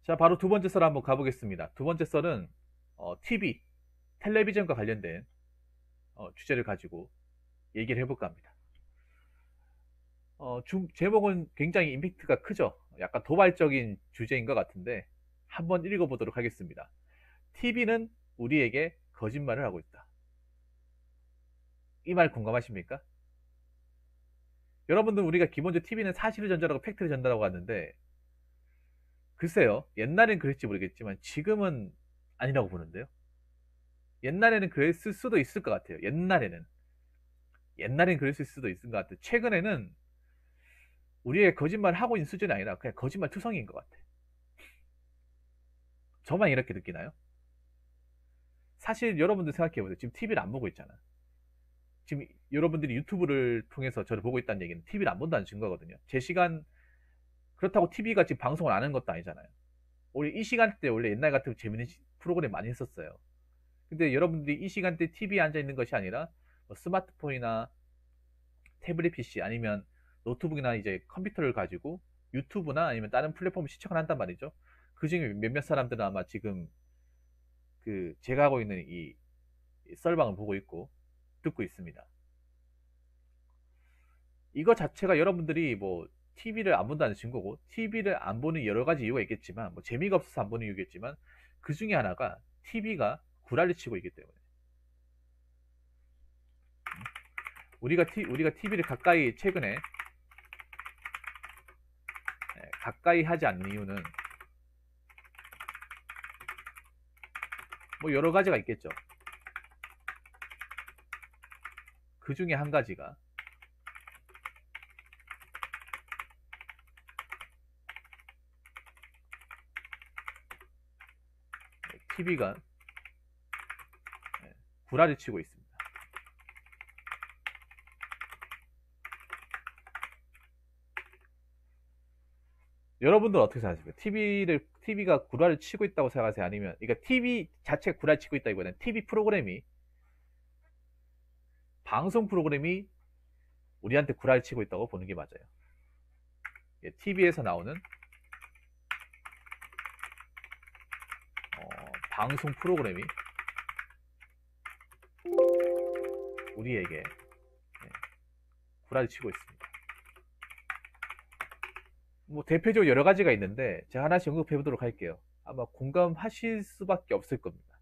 자, 바로 두 번째 썰 한번 가보겠습니다. 두 번째 썰은 TV, 텔레비전과 관련된 주제를 가지고 얘기를 해볼까 합니다. 제목은 굉장히 임팩트가 크죠? 약간 도발적인 주제인 것 같은데 한번 읽어보도록 하겠습니다. TV는 우리에게 거짓말을 하고 있다. 이 말 공감하십니까? 여러분들 우리가 기본적으로 TV는 사실을 전달하고 팩트를 전달하고 하는데 글쎄요. 옛날엔 그랬지 모르겠지만 지금은 아니라고 보는데요. 옛날에는 그랬을 수도 있을 것 같아요. 옛날엔 그랬을 수도 있을 것 같아요. 최근에는 우리의 거짓말 하고 있는 수준이 아니라 그냥 거짓말 투성이인 것 같아. 저만 이렇게 느끼나요? 사실 여러분들 생각해보세요. 지금 TV를 안 보고 있잖아. 지금 여러분들이 유튜브를 통해서 저를 보고 있다는 얘기는 TV를 안 본다는 증거거든요. 제 시간, 그렇다고 TV가 지금 방송을 안 하는 것도 아니잖아요. 우리 이 시간대 원래 옛날 같으면 재밌는 프로그램 많이 했었어요. 근데 여러분들이 이 시간대 TV에 앉아 있는 것이 아니라 뭐 스마트폰이나 태블릿 PC 아니면 노트북이나 이제 컴퓨터를 가지고 유튜브나 아니면 다른 플랫폼을 시청을 한단 말이죠. 그 중에 몇몇 사람들은 아마 지금 그 제가 하고 있는 이 썰방을 보고 있고 듣고 있습니다. 이거 자체가 여러분들이 뭐 TV를 안 본다는 증거고 TV를 안 보는 여러 가지 이유가 있겠지만 뭐 재미가 없어서 안 보는 이유겠지만 그 중에 하나가 TV가 구라를 치고 있기 때문에 우리가 TV를 가까이 최근에 가까이 하지 않는 이유는 뭐 여러 가지가 있겠죠. 그 중에 한 가지가 TV가 구라를 치고 있습니다. 여러분들 어떻게 생각하십니까? TV가 구라를 치고 있다고 생각하세요? 아니면, 그러니까 TV 자체가 구라를 치고 있다기보다는 TV 프로그램이, 방송 프로그램이 우리한테 구라를 치고 있다고 보는 게 맞아요. TV에서 나오는 방송 프로그램이 우리에게 구라를 치고 있습니다. 뭐 대표적으로 여러 가지가 있는데 제가 하나씩 언급해 보도록 할게요. 아마 공감하실 수밖에 없을 겁니다.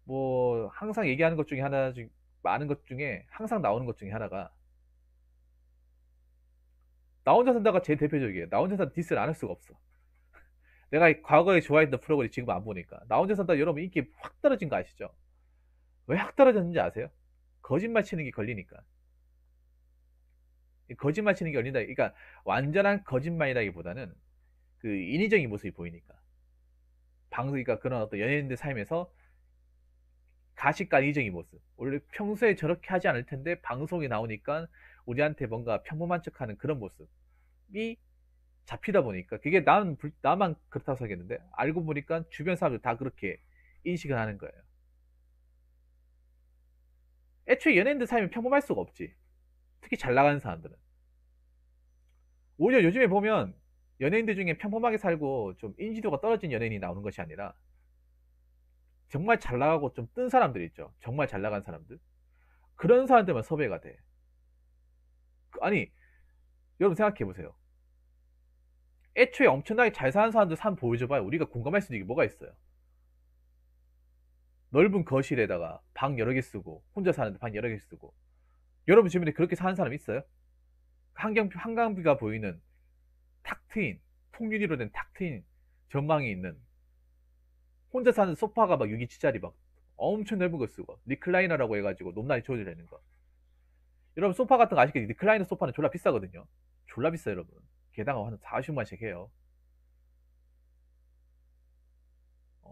뭐 항상 얘기하는 것 중에 하나 중 많은 것 중에 항상 나오는 것 중에 하나가 나 혼자 산다가 제일 대표적이에요. 나 혼자 산다 디스를 안 할 수가 없어. 내가 과거에 좋아했던 프로그램이 지금 안 보니까 나 혼자 산다 여러분 인기 확 떨어진 거 아시죠? 왜 확 떨어졌는지 아세요? 거짓말 치는 게 걸리니까. 거짓말 치는 게 걸린다. 그러니까 완전한 거짓말이라기보다는 그 인위적인 모습이 보이니까. 그러니까 그런 어떤 연예인들 삶에서 가식과 인위적인 모습. 원래 평소에 저렇게 하지 않을 텐데 방송에 나오니까 우리한테 뭔가 평범한 척하는 그런 모습이 잡히다 보니까 그게 나만 그렇다고 생각했는데 알고 보니까 주변 사람들 다 그렇게 인식을 하는 거예요. 애초에 연예인들 삶이 평범할 수가 없지. 특히 잘 나가는 사람들은. 오히려 요즘에 보면 연예인들 중에 평범하게 살고 좀 인지도가 떨어진 연예인이 나오는 것이 아니라 정말 잘 나가고 좀 뜬 사람들 있죠. 정말 잘 나간 사람들. 그런 사람들만 섭외가 돼. 아니, 여러분 생각해 보세요. 애초에 엄청나게 잘 사는 사람들 삶 보여줘봐요. 우리가 공감할 수 있는 게 뭐가 있어요? 넓은 거실에다가 방 여러 개 쓰고 혼자 사는데 방 여러 개 쓰고 여러분 주변에 그렇게 사는 사람 있어요? 한강비가 보이는 탁 트인 통유리로 된 탁 트인 전망이 있는 혼자 사는 소파가 막 6인치짜리 막 엄청 넓은 거 쓰고 리클라이너라고 해가지고 높낮이 조절되는 거. 여러분 소파 같은 거 아시겠지? 리클라이너 소파는 졸라 비싸거든요. 졸라 비싸요 여러분. 개당 한 40만씩 해요.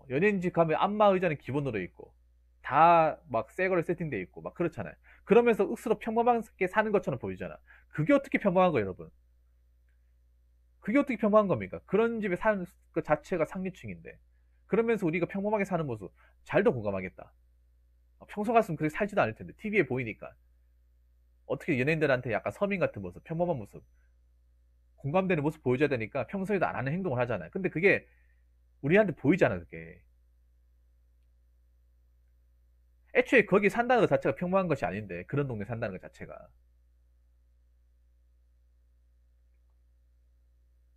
연예인 집 가면 안마 의자는 기본으로 있고 다 막 새 거로 세팅돼 있고 막 그렇잖아요. 그러면서 억수로 평범하게 사는 것처럼 보이잖아. 그게 어떻게 평범한 거예요 여러분? 그게 어떻게 평범한 겁니까? 그런 집에 사는 그 자체가 상류층인데 그러면서 우리가 평범하게 사는 모습 잘도 공감하겠다. 평소 같으면 그렇게 살지도 않을 텐데 TV에 보이니까 어떻게 연예인들한테 약간 서민 같은 모습, 평범한 모습 공감되는 모습 보여줘야 되니까 평소에도 안 하는 행동을 하잖아요. 근데 그게 우리한테 보이잖아, 그게. 애초에 거기 산다는 것 자체가 평범한 것이 아닌데, 그런 동네 산다는 것 자체가.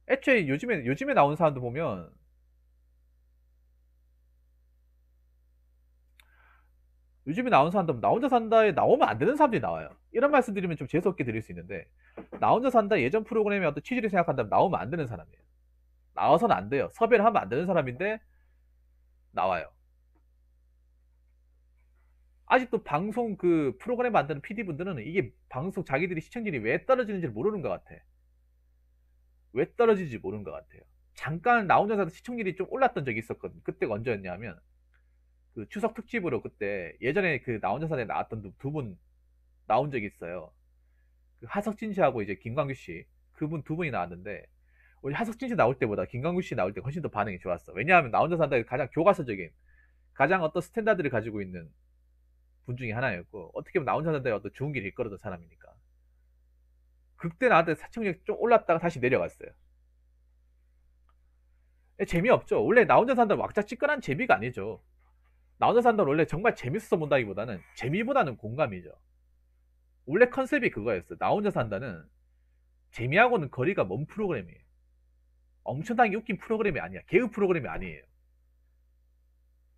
애초에 요즘에 나오는 사람들 보면, 요즘에 나오는 사람들, 나 혼자 산다에 나오면 안 되는 사람들이 나와요. 이런 말씀 드리면 좀 재수없게 드릴 수 있는데, 나 혼자 산다 예전 프로그램의 어떤 취지를 생각한다면 나오면 안 되는 사람이에요. 나와서는 안 돼요. 섭외를 하면 안 되는 사람인데, 나와요. 아직도 방송 그 프로그램 만드는 PD분들은 이게 방송 자기들이 시청률이 왜 떨어지는지 모르는 것 같아. 왜 떨어지는지 모르는 것 같아요. 잠깐 나 혼자 사다 시청률이 좀 올랐던 적이 있었거든. 그때가 언제였냐면, 그 추석 특집으로 그때 예전에 그 나 혼자 사다에 나왔던 두 분 나온 적이 있어요. 그 하석진 씨하고 이제 김광규 씨. 그분 두 분이 나왔는데, 우리 하석진 씨 나올 때보다 김광규 씨 나올 때 훨씬 더 반응이 좋았어. 왜냐하면 나 혼자 산다에 가장 교과서적인, 가장 어떤 스탠다드를 가지고 있는 분 중에 하나였고, 어떻게 보면 나 혼자 산다에 어떤 좋은 길을 이끌었던 사람이니까. 그때 나한테 시청률이 좀 올랐다가 다시 내려갔어요. 재미없죠. 원래 나 혼자 산다 왁자지껄한 재미가 아니죠. 나 혼자 산다는 원래 정말 재밌어서 본다기보다는 재미보다는 공감이죠. 원래 컨셉이 그거였어. 나 혼자 산다는 재미하고는 거리가 먼 프로그램이에요. 엄청나게 웃긴 프로그램이 아니야. 개그 프로그램이 아니에요.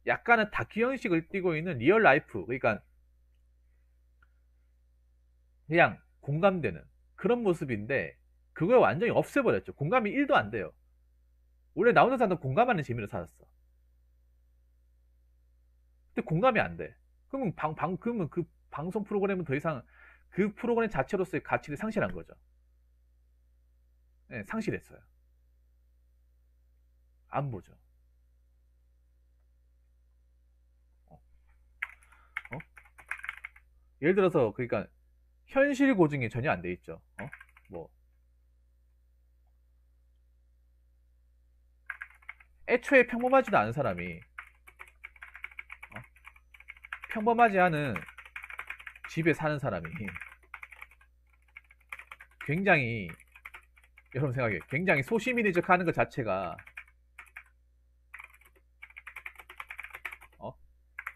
약간은 다큐 형식을 띠고 있는 리얼 라이프. 그러니까 그냥 공감되는 그런 모습인데, 그걸 완전히 없애버렸죠. 공감이 1도 안 돼요. 원래 나 혼자 산다 공감하는 재미로 살았어. 근데 공감이 안 돼. 그러면 그 방송 프로그램은 더 이상 그 프로그램 자체로서의 가치를 상실한 거죠. 네, 상실했어요. 안 보죠. 어? 어? 예를 들어서 그러니까 현실 고증이 전혀 안 돼 있죠. 뭐 애초에 평범하지도 않은 사람이 평범하지 않은 집에 사는 사람이 굉장히, 여러분 생각해, 굉장히 소시민의적 하는 것 자체가 어?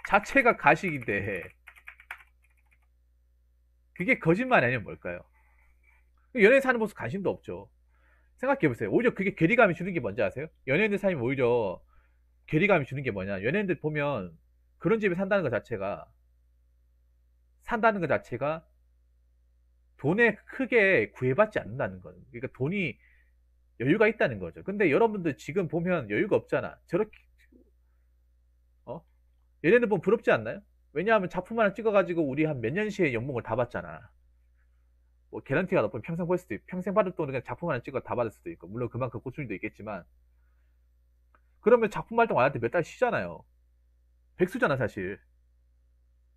자체가 가식인데, 그게 거짓말 아니면 뭘까요? 연예인 사는 모습 관심도 없죠. 생각해보세요. 오히려 그게 괴리감이 주는 게 뭔지 아세요? 연예인들 삶이 오히려 괴리감이 주는 게 뭐냐. 연예인들 보면 그런 집에 산다는 것 자체가 돈에 크게 구애받지 않는다는 거예요. 그러니까 돈이 여유가 있다는 거죠. 근데 여러분들 지금 보면 여유가 없잖아. 저렇게, 어? 연예인들 보면 부럽지 않나요? 왜냐하면 작품 하나 찍어가지고 우리 한 몇 년치의 연봉을 다 받잖아. 뭐 개런티가 높으면 평생 벌 수도 있고, 평생 받을 돈을 그냥 작품 하나 찍어 다 받을 수도 있고, 물론 그만큼 고충도 있겠지만, 그러면 작품 활동 안 할 때 몇 달 쉬잖아요. 백수잖아 사실.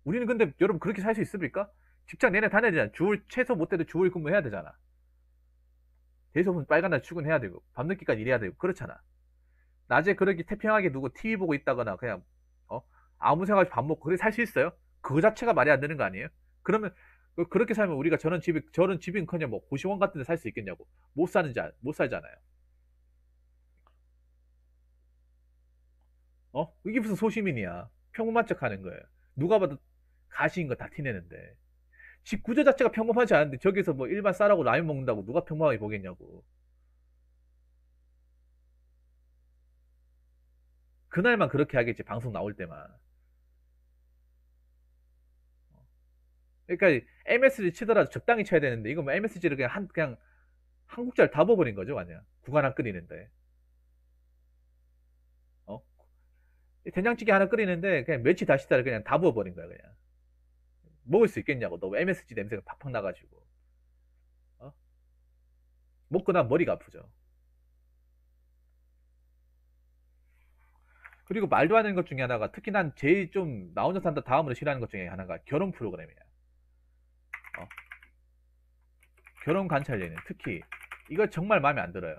우리는 근데 여러분 그렇게 살 수 있습니까? 직장 내내 다녀야 되잖아. 최소 못해도 주월 근무해야 되잖아. 대부분 빨간 날 출근해야 되고 밤늦게까지 일해야 되고 그렇잖아. 낮에 그렇게 태평하게 누구 TV 보고 있다거나 그냥 어? 아무 생각 없이 밥 먹고 그렇게 살 수 있어요? 그거 자체가 말이 안 되는 거 아니에요? 그러면 그렇게 살면 우리가 저런 집인커녕 뭐 고시원 같은 데 살 수 있겠냐고. 못 살잖아요. 이게 무슨 소시민이야. 평범한 척 하는 거예요. 누가 봐도 가시인 거 다 티내는데. 집 구조 자체가 평범하지 않은데 저기서 뭐 일반 쌀하고 라면 먹는다고 누가 평범하게 보겠냐고. 그날만 그렇게 하겠지, 방송 나올 때만. 그러니까 MSG 치더라도 적당히 쳐야 되는데 이거 뭐 MSG를 그냥 한 국자를 다 부어버린 거죠, 완전. 국안 하나 끓이는데. 어? 된장찌개 하나 끓이는데 그냥 멸치 다시다를 그냥 다 부어버린 거야, 그냥. 먹을 수 있겠냐고. 너 MSG 냄새가 팍팍 나가지고. 어? 먹고 나면 머리가 아프죠. 그리고 말도 안 되는 것 중에 하나가, 특히 난 제일 좀 나 혼자 산다 다음으로 싫어하는 것 중에 하나가 결혼 프로그램이야. 어? 결혼 관찰 예능 특히 이거 정말 마음에 안 들어요.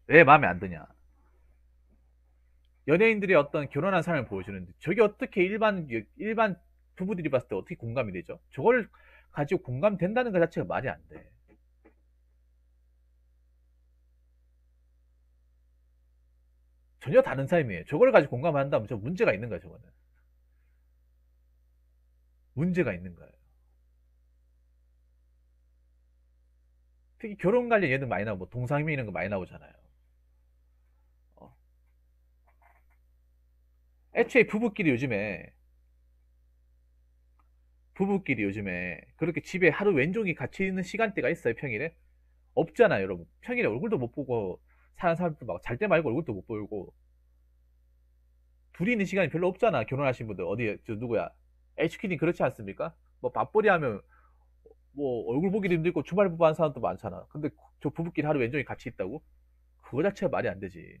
왜 마음에 안 드냐? 연예인들이 어떤 결혼한 삶을 보여주는데 저게 어떻게 일반 부부들이 봤을 때 어떻게 공감이 되죠? 저걸 가지고 공감된다는 것 자체가 말이 안 돼. 전혀 다른 삶이에요. 저걸 가지고 공감한다면 저 문제가 있는 거야, 저거는. 문제가 있는 거예요. 특히 결혼 관련 예능 많이 나오고, 뭐 동상이명 이런 거 많이 나오잖아요. 어. 애초에 부부끼리 요즘에 그렇게 집에 하루 왼종이 같이 있는 시간대가 있어요, 평일에? 없잖아요, 여러분. 평일에 얼굴도 못 보고 사는 사람도 막 잘 때 말고 얼굴도 못 보고 둘이 있는 시간이 별로 없잖아. 결혼하신 분들 어디 저 누구야? HQ님 그렇지 않습니까? 뭐 밥벌이 하면 뭐 얼굴 보기도 힘들고 주말 부부한 사람도 많잖아. 근데 저 부부끼리 하루 왼종이 같이 있다고? 그거 자체가 말이 안 되지.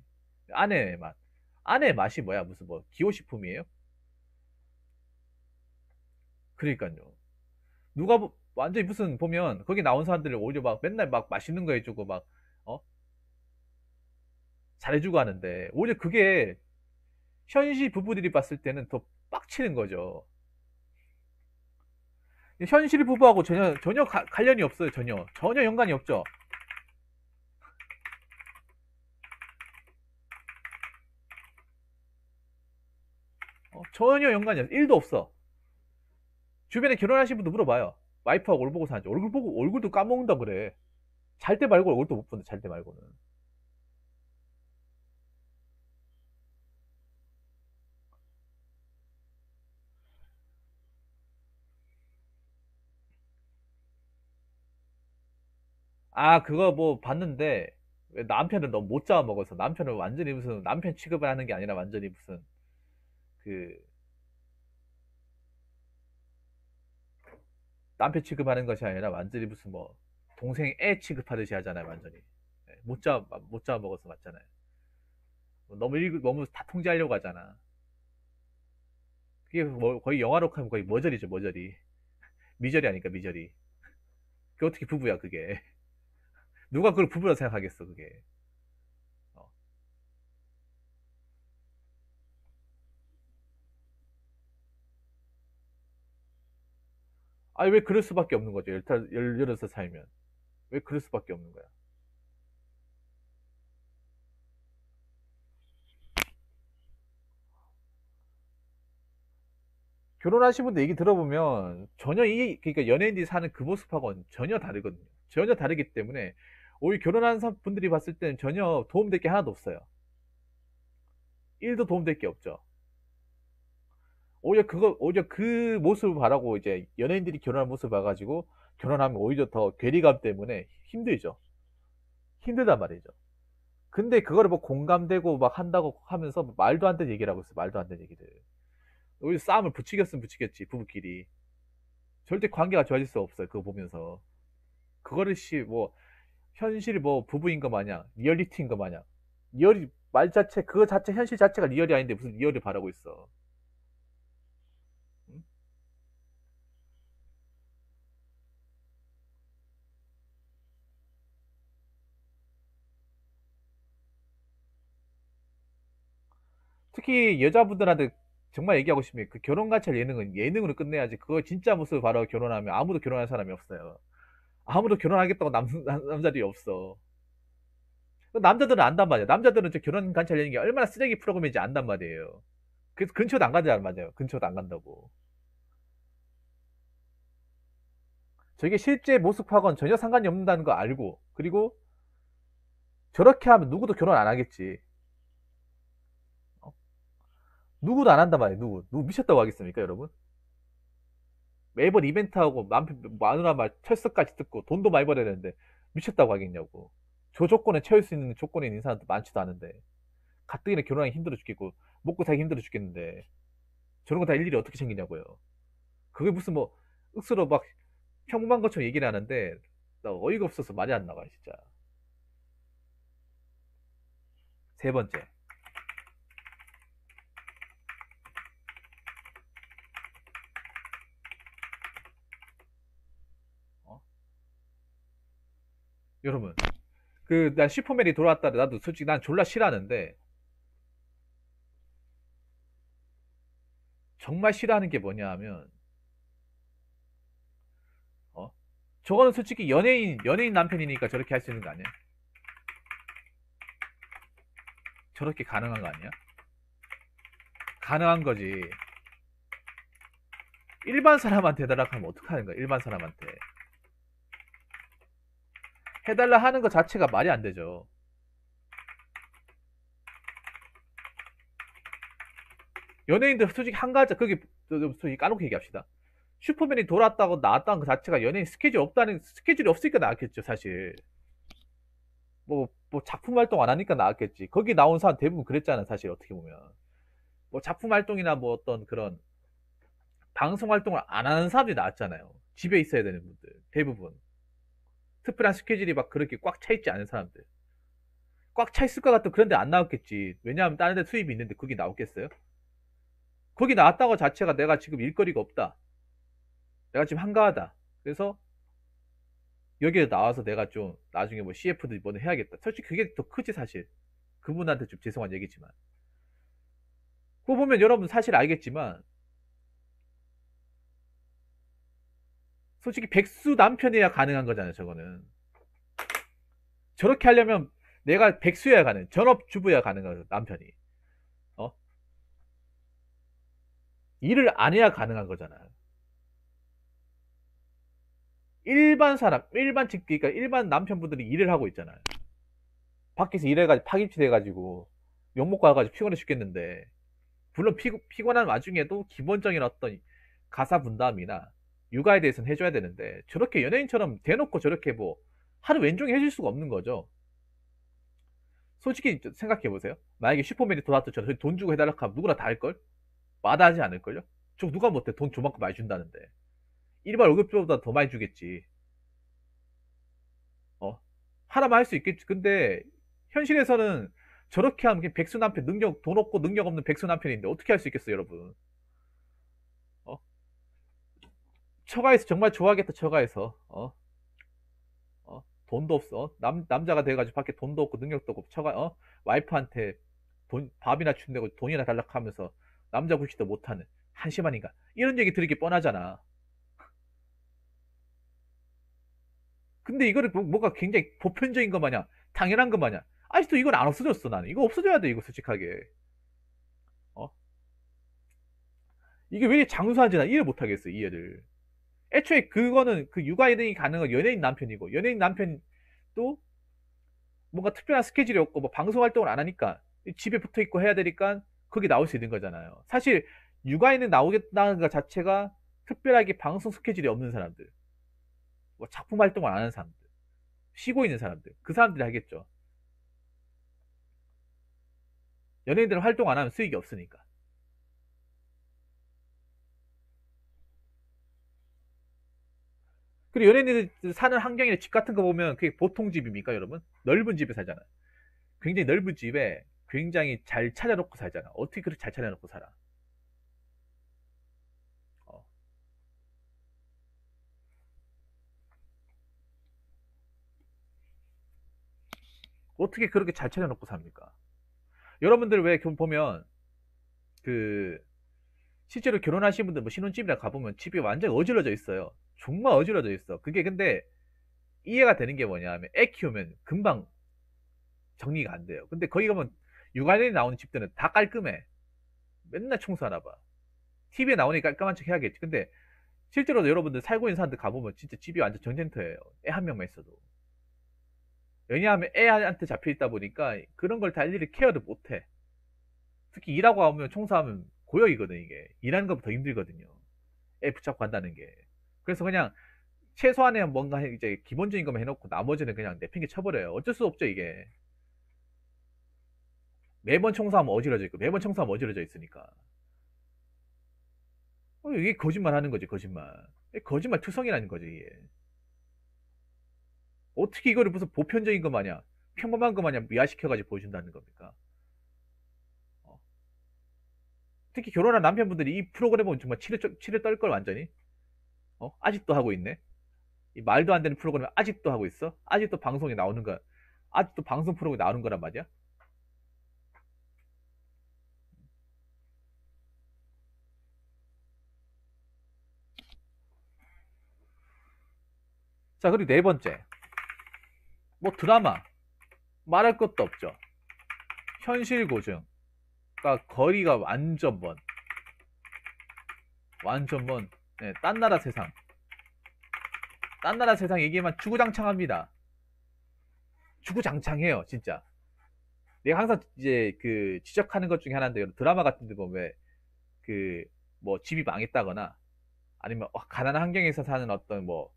아내의 맛. 아내의 맛이 뭐야? 무슨 뭐 기호식품이에요? 그러니까요. 완전히 무슨 보면 거기 나온 사람들을 오히려 막 맨날 막 맛있는 거 해주고 막 어? 잘해주고 하는데 오히려 그게 현실 부부들이 봤을 때는 더 빡치는 거죠. 현실 부부하고 전혀 관련이 없어요. 전혀 연관이 없죠. 전혀 연관이 없어. 1도 없어. 주변에 결혼하신 분도 물어봐요. 와이프하고 얼굴 보고 사는지. 얼굴 보고 얼굴도 까먹는다 그래. 잘 때 말고 얼굴도 못 본다. 잘 때 말고는. 아, 그거 뭐 봤는데 왜 남편을 너무 못 잡아먹어서 남편을 완전히 무슨 남편 취급을 하는 게 아니라 완전히 무슨 그 남편 취급하는 것이 아니라 완전히 무슨 뭐 동생 애 취급하듯이 하잖아요. 완전히. 못 잡아먹어서 맞잖아요. 너무 다 통제하려고 하잖아. 그게 뭐 거의 영화로 하면 거의 머저리죠, 머저리. 미저리 아니까 미저리. 그게 어떻게 부부야, 그게. 누가 그걸 부부라 생각하겠어, 그게. 어. 아니, 왜 그럴 수밖에 없는 거죠? 16살 살면. 왜 그럴 수밖에 없는 거야? 결혼하신 분들 얘기 들어보면 전혀 그러니까 연예인들이 사는 그 모습하고는 전혀 다르거든요. 전혀 다르기 때문에 오히려 결혼한 분들이 봤을 때는 전혀 도움될 게 하나도 없어요. 1도 도움될 게 없죠. 오히려 그 모습을 바라고 이제 연예인들이 결혼한 모습을 봐가지고 결혼하면 오히려 더 괴리감 때문에 힘들죠. 힘들단 말이죠. 근데 그거를 뭐 공감되고 막 한다고 하면서 말도 안 되는 얘기를 하고 있어. 말도 안 되는 얘기들. 오히려 싸움을 부추겼으면 부추겼지, 부부끼리. 절대 관계가 좋아질 수 없어요. 그거 보면서. 그거를 뭐, 현실이 뭐 부부인 거 마냥, 리얼리티인 거 마냥. 말 자체, 그거 자체, 현실 자체가 리얼이 아닌데 무슨 리얼을 바라고 있어. 응? 특히 여자분들한테 정말 얘기하고 싶으면 그 결혼 관찰 예능은 예능으로 끝내야지. 그거 진짜 모습을 바라고 결혼하면 아무도 결혼할 사람이 없어요. 아무도 결혼하겠다고 남자들이 없어. 남자들은 안단 말이야. 남자들은 저 결혼 관찰 예능이 얼마나 쓰레기 프로그램인지 안단 말이에요. 그래서 근처도 안 간다는 말이에요. 근처도 안 간다고. 저게 실제 모습하고는 전혀 상관이 없다는 거 알고, 그리고 저렇게 하면 누구도 결혼 안 하겠지. 어? 누구도 안 한단 말이에요. 누구 미쳤다고 하겠습니까, 여러분? 매번 이벤트하고 마누라 말 철석까지 듣고 돈도 많이 벌어야 되는데 미쳤다고 하겠냐고. 저 조건에 채울 수 있는 조건에 있는 사람도 많지도 않은데 가뜩이나 결혼하기 힘들어 죽겠고 먹고 살기 힘들어 죽겠는데 저런 거 다 일일이 어떻게 챙기냐고요. 그게 무슨 뭐 억수로 막 평범한 것처럼 얘기를 하는데 나 어이가 없어서 말이 안 나와 진짜. 세 번째, 어? 여러분, 그 난 슈퍼맨이 돌아왔다 나도 솔직히 난 졸라 싫어하는데 정말 싫어하는 게 뭐냐 하면 저거는 솔직히 연예인 남편이니까 저렇게 할 수 있는 거 아니야? 저렇게 가능한 거 아니야? 가능한 거지. 일반 사람한테 해달라 하면 어떡하는 거야? 일반 사람한테. 해달라 하는 것 자체가 말이 안 되죠. 연예인들 솔직히 한 가지, 그게, 솔직히 까놓고 얘기합시다. 슈퍼맨이 돌아왔다고 나왔다는 것 자체가 연예인 스케줄이 없으니까 나왔겠죠, 사실. 뭐 작품 활동 안 하니까 나왔겠지. 거기 나온 사람 대부분 그랬잖아, 사실, 어떻게 보면. 뭐 작품 활동이나 뭐 어떤 그런 방송 활동을 안 하는 사람들이 나왔잖아요. 집에 있어야 되는 분들. 대부분. 특별한 스케줄이 막 그렇게 꽉 차 있지 않은 사람들. 꽉 차 있을 것 같아. 그런데 안 나왔겠지. 왜냐하면 다른 데 수입이 있는데 거기 나왔겠어요? 거기 나왔다고 자체가 내가 지금 일거리가 없다. 내가 지금 한가하다. 그래서 여기에 나와서 내가 좀 나중에 뭐 CF도 이번에 해야겠다. 솔직히 그게 더 크지 사실. 그분한테 좀 죄송한 얘기지만. 그거 보면 여러분 사실 알겠지만 솔직히 백수 남편이야 가능한 거잖아요. 저거는. 저렇게 하려면 내가 백수여야 가능. 전업주부여야 가능한 남편이. 어? 일을 안 해야 가능한 거잖아요. 일반 사람, 그러니까 일반 남편분들이 일을 하고 있잖아요. 밖에서 일해가지고 파김치 돼가지고 욕먹고 와가지고 피곤해 죽겠는데 물론 피곤한 와중에도 기본적인 어떤 가사 분담이나 육아에 대해서는 해줘야 되는데 저렇게 연예인처럼 대놓고 저렇게 뭐 하루 왼종일 해줄 수가 없는 거죠. 솔직히 생각해 보세요. 만약에 슈퍼맨이 돌아왔더니 돈 주고 해달라고 하면 누구나 다 할걸? 마다하지 않을걸요? 저 누가 못해 돈 저만큼 많이 준다는데 일반 월급보다 더 많이 주겠지. 어? 하나만 할 수 있겠지. 근데 현실에서는 저렇게 하면 그냥 백수 남편 돈 없고 능력 없는 백수 남편인데 어떻게 할 수 있겠어요, 여러분? 어? 처가에서 정말 좋아하겠다, 처가에서. 돈도 없어. 남자가 돼가지고 밖에 돈도 없고 능력도 없고 와이프한테 밥이나 준다고 돈이나 달라고 하면서 남자 굴지도 못하는 한심한인가. 이런 얘기 들으기 뻔하잖아. 근데 이거를 뭐가 굉장히 보편적인 것 마냥 당연한 것 마냥 아직도 이건 안 없어졌어 나는. 이거 없어져야 돼 이거 솔직하게. 어? 이게 왜 이렇게 장수한지 나 이해 못하겠어 이해를. 애초에 그거는 그 육아이등이 가능한 연예인 남편이고 연예인 남편도 뭔가 특별한 스케줄이 없고 뭐 방송 활동을 안 하니까 집에 붙어 있고 해야 되니까 거기 나올 수 있는 거잖아요. 사실 육아에는 나오겠다는 것 자체가 특별하게 방송 스케줄이 없는 사람들, 뭐 작품 활동을 안 하는 사람들, 쉬고 있는 사람들, 그 사람들이 하겠죠. 연예인들은 활동 안 하면 수익이 없으니까. 그리고 연예인들 사는 환경이나 집 같은 거 보면 그게 보통 집입니까, 여러분? 넓은 집에 살잖아. 굉장히 넓은 집에 굉장히 잘 차려놓고 살잖아. 어떻게 그렇게 잘 차려놓고 살아? 어. 어떻게 그렇게 잘 차려놓고 삽니까? 여러분들 왜 보면 그 실제로 결혼하신 분들 뭐 신혼집이나 가보면 집이 완전 어질러져 있어요. 정말 어질러져 있어. 그게 근데 이해가 되는 게 뭐냐면 애 키우면 금방 정리가 안 돼요. 근데 거기 가면 육아에 나오는 집들은 다 깔끔해. 맨날 청소하나 봐. TV에 나오니 깔끔한 척 해야겠지. 근데 실제로 여러분들 살고 있는 사람들 가보면 진짜 집이 완전 정쟁터예요. 애 한 명만 있어도. 왜냐하면 애한테 잡혀 있다 보니까 그런 걸 다 일일이 케어를 못 해. 특히 일하고 하면 청소하면 고역이거든, 이게. 일하는 것보다 더 힘들거든요. 애 붙잡고 한다는 게. 그래서 그냥 최소한의 뭔가 이제 기본적인 것만 해놓고 나머지는 그냥 내팽개 쳐버려요. 어쩔 수 없죠, 이게. 매번 청소하면 어지러져 있고, 매번 청소하면 어지러져 있으니까. 이게 거짓말 하는 거지, 거짓말. 거짓말 투성이라는 거지, 이게. 어떻게 이거를 무슨 보편적인 것 마냥, 평범한 것 마냥 미화시켜가지고 보여준다는 겁니까? 어. 특히 결혼한 남편분들이 이 프로그램 보면 정말 치를 떨 걸 완전히. 아직도 하고 있네. 이 말도 안 되는 프로그램 아직도 하고 있어? 아직도 방송에 나오는 거, 아직도 방송 프로그램에 나오는 거란 말이야? 자, 그리고 네 번째. 뭐 드라마. 말할 것도 없죠. 현실 고증. 그러니까 거리가 완전 먼. 완전 먼. 네, 딴 나라 세상. 딴 나라 세상 얘기만 주구장창합니다. 주구장창해요, 진짜. 내가 항상 이제 그 지적하는 것 중에 하나인데, 드라마 같은 데 보면 왜 그 뭐 집이 망했다거나 아니면 가난한 환경에서 사는 어떤 뭐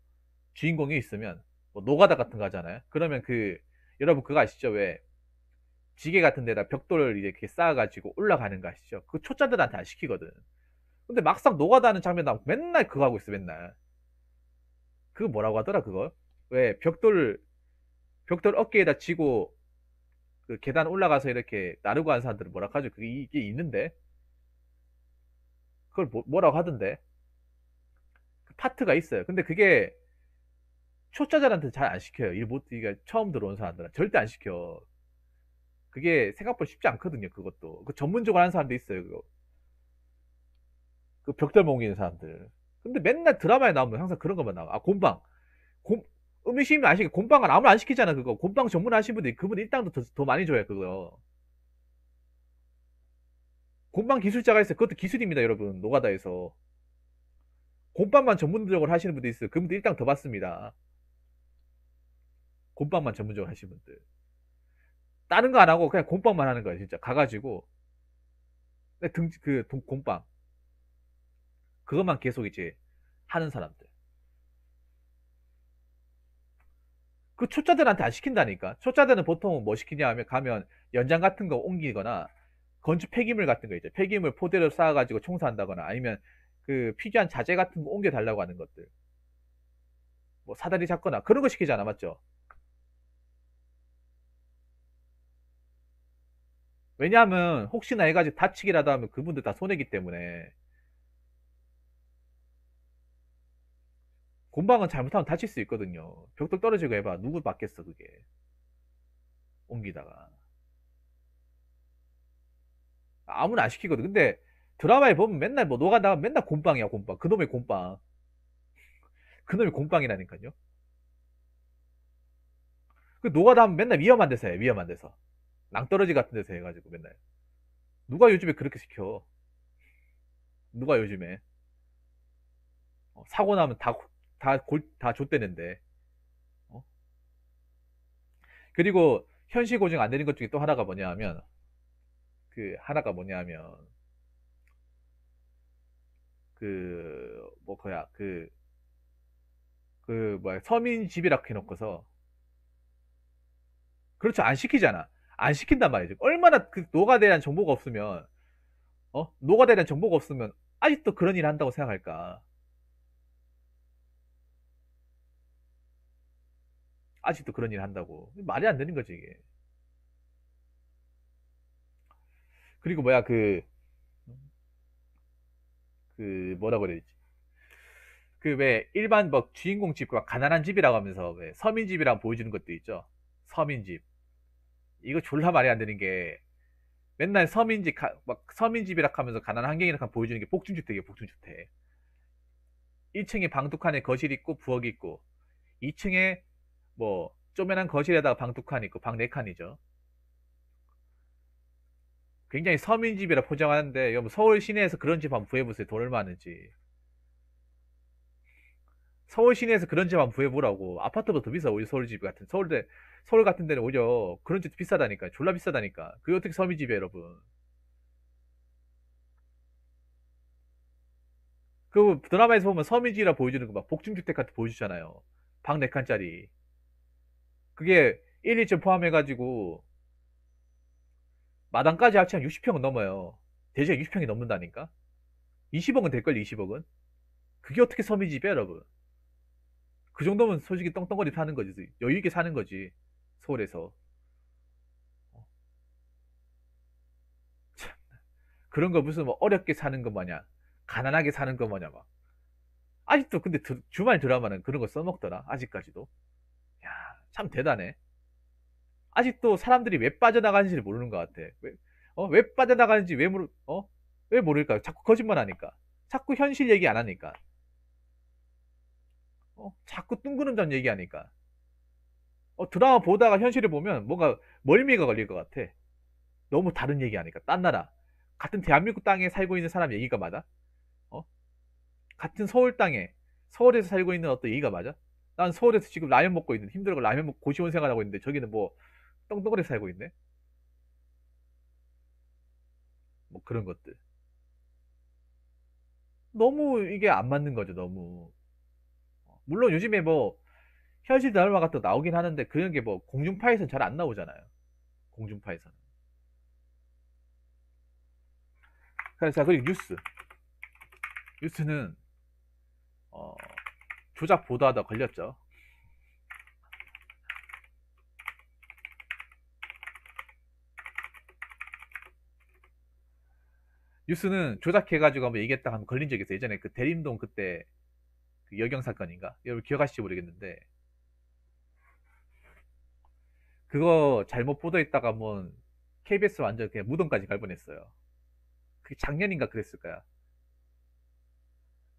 주인공이 있으면 뭐 노가다 같은 거 하잖아요. 그러면 그 여러분 그거 아시죠? 왜 지게 같은 데다 벽돌을 이렇게 쌓아가지고 올라가는 거 아시죠? 그 초짜들한테 안 시키거든. 근데 막상 노가다 하는 장면 나오면 맨날 그거 하고 있어, 맨날. 그거 뭐라고 하더라, 그거? 왜 벽돌 어깨에다 치고 그 계단 올라가서 이렇게 나르고 하는 사람들은 뭐라 하죠? 그게 이게 있는데 그걸 뭐라고 하던데 그 파트가 있어요. 근데 그게 초짜들한테 잘 안 시켜요. 일 못, 이게 처음 들어온 사람들은 절대 안 시켜. 그게 생각보다 쉽지 않거든요. 그것도 그 전문적으로 하는 사람도 있어요. 그거 그 벽돌 몽기는 사람들. 근데 맨날 드라마에 나오면 항상 그런 것만 나와. 아, 곰방. 곰, 음식이 아시게 곰방은 아무나 안 시키잖아. 그거 곰방 전문하신 분들이 그분 일당도 더 많이 줘요. 그거 곰방 기술자가 있어요. 그것도 기술입니다, 여러분. 노가다에서 곰방만 전문적으로 하시는 분들 있어요. 그분들 일당 더 받습니다. 곰방만 전문적으로 하시는 분들. 다른 거 안 하고 그냥 곰빵만 하는 거야, 진짜. 가가지고 곰빵 그것만 계속 이제 하는 사람들. 그 초짜들한테 안 시킨다니까. 초짜들은 보통 뭐 시키냐 하면 가면 연장 같은 거 옮기거나 건축 폐기물 같은 거 있죠. 폐기물 포대로 쌓아가지고 청소한다거나 아니면 그 필요한 자재 같은 거 옮겨달라고 하는 것들. 뭐 사다리 잡거나 그런 거 시키잖아, 맞죠? 왜냐하면 혹시나 해가지고 다치기라도 하면 그분들 다 손해기 때문에. 곰방은 잘못하면 다칠 수 있거든요. 벽돌 떨어지고 해봐. 누구 맞겠어, 그게. 옮기다가. 아무나 안 시키거든. 근데 드라마에 보면 맨날 뭐 노가다가 맨날 곰빵이야, 곰빵. 그놈의 곰빵. 그놈의 곰빵이라니까요. 그 노가다 하면 맨날 위험한 데서 해, 위험한 데서. 낭떠러지 같은 데서 해가지고 맨날. 누가 요즘에 그렇게 시켜? 누가 요즘에? 사고 나면 다 좆대는데. 어? 그리고 현실 고증 안 되는 것 중에 또 하나가 뭐냐 하면, 하나가 뭐냐 하면, 뭐야, 뭐야, 서민 집이라고 해놓고서, 그렇죠. 안 시키잖아. 안 시킨단 말이죠. 얼마나 그 노가다에 대한 정보가 없으면, 노가다에 대한 정보가 없으면, 아직도 그런 일 한다고 생각할까? 아직도 그런 일 한다고. 말이 안 되는 거지, 이게. 그리고 뭐야, 뭐라 그래야 되지? 그 왜 일반 뭐 주인공 집과 가난한 집이라고 하면서 왜 서민 집이랑 보여주는 것도 있죠. 서민 집. 이거 졸라 말이 안 되는 게 맨날 막 서민 집이라 하면서 가난한 환경이라 보여주는 게 복층주택이에요, 복층주택. 1층에 방 두 칸에 거실 있고 부엌 있고 2층에 뭐 쪼매난 거실에다가 방 두 칸 있고 방 네 칸이죠. 굉장히 서민 집이라 포장하는데 여러분 서울 시내에서 그런 집 한번 구해보세요. 돈 얼마 하는지. 서울 시내에서 그런 집 한번 구해보라고. 아파트보다 더 비싸. 오히려 서울 같은 데는 오히려 그런 집도 비싸다니까. 졸라 비싸다니까. 그게 어떻게 서민 집이에요, 여러분. 그 드라마에서 보면 서민지라 보여주는 거 막 복층주택 같은 거 보여주잖아요. 방 4칸짜리. 그게 1, 2층 포함해가지고 마당까지 합치면 60평은 넘어요. 대지가 60평이 넘는다니까? 20억은 될걸, 20억은? 그게 어떻게 서민집이야, 여러분? 그 정도면 솔직히 떵떵거리 사는 거지. 여유있게 사는 거지. 서울에서. 참, 그런 거 무슨 뭐 어렵게 사는 거 마냥, 가난하게 사는 거 마냥 막. 아직도 근데 주말 드라마는 그런 거 써먹더라. 아직까지도. 야, 참 대단해. 아직도 사람들이 왜 빠져나가는지를 모르는 것 같아. 왜 빠져나가는지 왜 모를까? 자꾸 거짓말 하니까. 자꾸 현실 얘기 안 하니까. 자꾸 뜬구름잡 얘기하니까. 드라마 보다가 현실을 보면 뭔가 멀미가 걸릴 것 같아. 너무 다른 얘기하니까. 딴 나라. 같은 대한민국 땅에 살고 있는 사람 얘기가 맞아? 어? 같은 서울 땅에, 서울에서 살고 있는 어떤 얘기가 맞아? 난 서울에서 지금 라면 먹고 있는데, 힘들고 라면 먹고 고시원 생활하고 있는데, 저기는 뭐, 떵떵거리 살고 있네? 뭐 그런 것들. 너무 이게 안 맞는 거죠, 너무. 물론 요즘에 뭐, 현실 드라마가 또 나오긴 하는데, 그런 게 뭐, 공중파에서는 잘 안 나오잖아요. 공중파에서는. 그래서, 그리고 뉴스. 뉴스는, 어, 조작 보도하다 걸렸죠. 뉴스는 조작해가지고 한번 얘기했다 하면 걸린 적이 있어요. 예전에 그 대림동 그때 그 여경 사건인가? 여러분 기억하실지 모르겠는데, 그거 잘못 보도했다가 한번 KBS 완전 그냥 무덤까지 갈 뻔했어요. 그게 작년인가 그랬을 거야.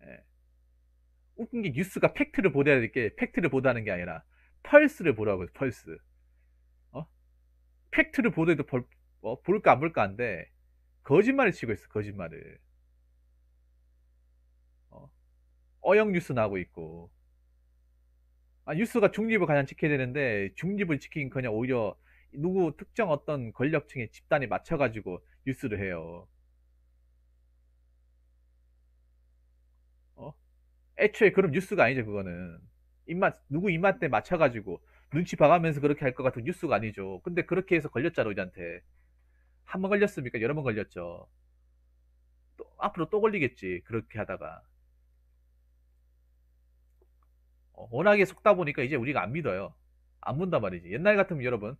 예. 웃긴 게 뉴스가 팩트를 보도해야 될 게 팩트를 보도하는 게 아니라 펄스를 보라고요, 펄스. 어? 팩트를 보도해도 볼까 안 볼까 한데 거짓말을 치고 있어, 거짓말을. 어? 어영 뉴스 나오고 있고. 뉴스가 중립을 가장 지켜야 되는데 중립을 지키긴 그냥 오히려 누구 특정 어떤 권력층의 집단에 맞춰가지고 뉴스를 해요. 어? 애초에 그런 뉴스가 아니죠, 그거는. 누구 입맛에 맞춰가지고 눈치 봐가면서 그렇게 할 것 같은 뉴스가 아니죠. 근데 그렇게 해서 걸렸잖아, 우리한테. 한 번 걸렸습니까? 여러 번 걸렸죠. 앞으로 또 걸리겠지, 그렇게 하다가. 워낙에 속다 보니까 이제 우리가 안 믿어요. 안 본단 말이지. 옛날 같으면 여러분,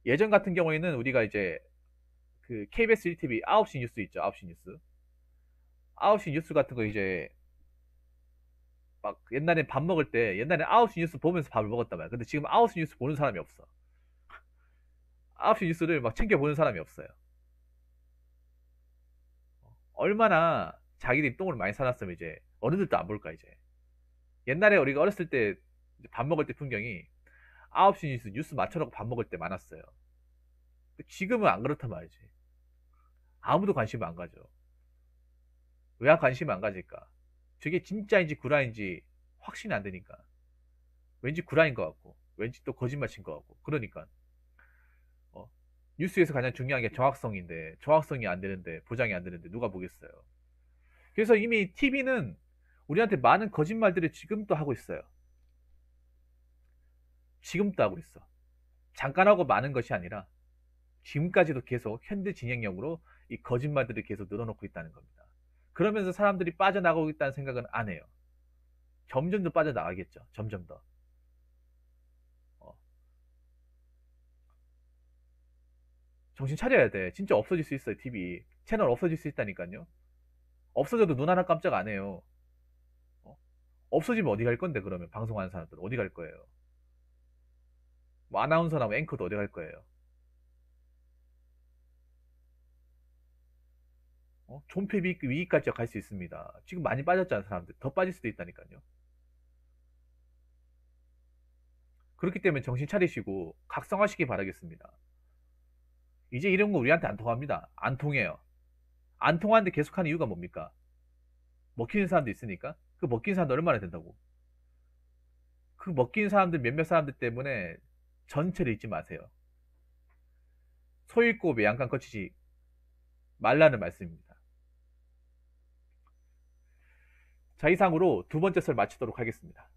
예전 같은 경우에는 우리가 이제 그 KBS 1TV 9시 뉴스 있죠, 9시 뉴스. 9시 뉴스 같은 거 이제 막 옛날에 밥 먹을 때 옛날에 9시 뉴스 보면서 밥을 먹었단 말이야. 근데 지금 9시 뉴스 보는 사람이 없어. 9시 뉴스를 막 챙겨 보는 사람이 없어요. 얼마나 자기들이 똥을 많이 사놨으면 이제 어른들도 안 볼까 이제. 옛날에 우리가 어렸을 때 밥 먹을 때 풍경이 9시 뉴스 맞춰놓고 밥 먹을 때 많았어요. 지금은 안 그렇단 말이지. 아무도 관심 안 가져. 왜 관심 안 가질까? 저게 진짜인지 구라인지 확신이 안 되니까. 왠지 구라인 것 같고, 왠지 또 거짓말 친 것 같고. 그러니까 어, 뉴스에서 가장 중요한 게 정확성인데 정확성이 안 되는데 보장이 안 되는데 누가 보겠어요. 그래서 이미 TV는 우리한테 많은 거짓말들을 지금도 하고 있어요. 지금도 하고 있어. 잠깐 하고 많은 것이 아니라 지금까지도 계속 현대 진행형으로 이 거짓말들을 계속 늘어놓고 있다는 겁니다. 그러면서 사람들이 빠져나가고 있다는 생각은 안 해요. 점점 더 빠져나가겠죠. 점점 더. 어, 정신 차려야 돼. 진짜 없어질 수 있어요, TV. 채널 없어질 수 있다니까요. 없어져도 눈 하나 깜짝 안 해요. 어? 없어지면 어디 갈 건데, 그러면? 방송하는 사람들 어디 갈 거예요? 뭐 아나운서나 뭐 앵커도 어디 갈 거예요? 존폐 위기까지 갈 수 있습니다. 지금 많이 빠졌잖아요, 사람들. 더 빠질 수도 있다니까요. 그렇기 때문에 정신 차리시고 각성하시기 바라겠습니다. 이제 이런 거 우리한테 안 통합니다. 안 통해요. 안 통하는데 계속하는 이유가 뭡니까? 먹히는 사람도 있으니까. 그 먹히는 사람도 얼마나 된다고. 그 먹히는 사람들 몇몇 사람들 때문에 전체를 잊지 마세요. 소 읽고 외양간 거치지 말라는 말씀입니다. 자, 이상으로 두 번째 설 마치도록 하겠습니다.